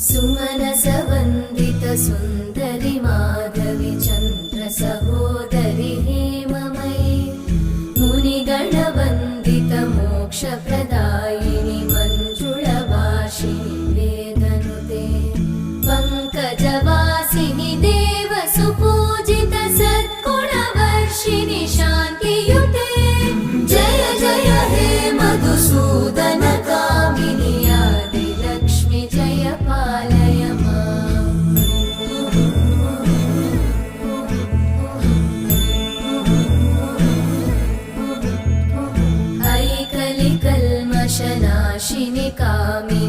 सुमनसवन्दित सुन्दरि माधवि चन्द्र सहोदरि हेममयि मुनिगणवन्दित मोक्षप्रदायिनि मञ्जुळभाषिणि वेदनुते पङ्कजवासिनि देवसुपूजित सद्गुणवर्षिणि शान्तियुते जय जय हे मधुसूदन कामिनि आदिलक्ष्मि जय पालय माम्। ऐकलिकल्मषनाशिनि कामिनि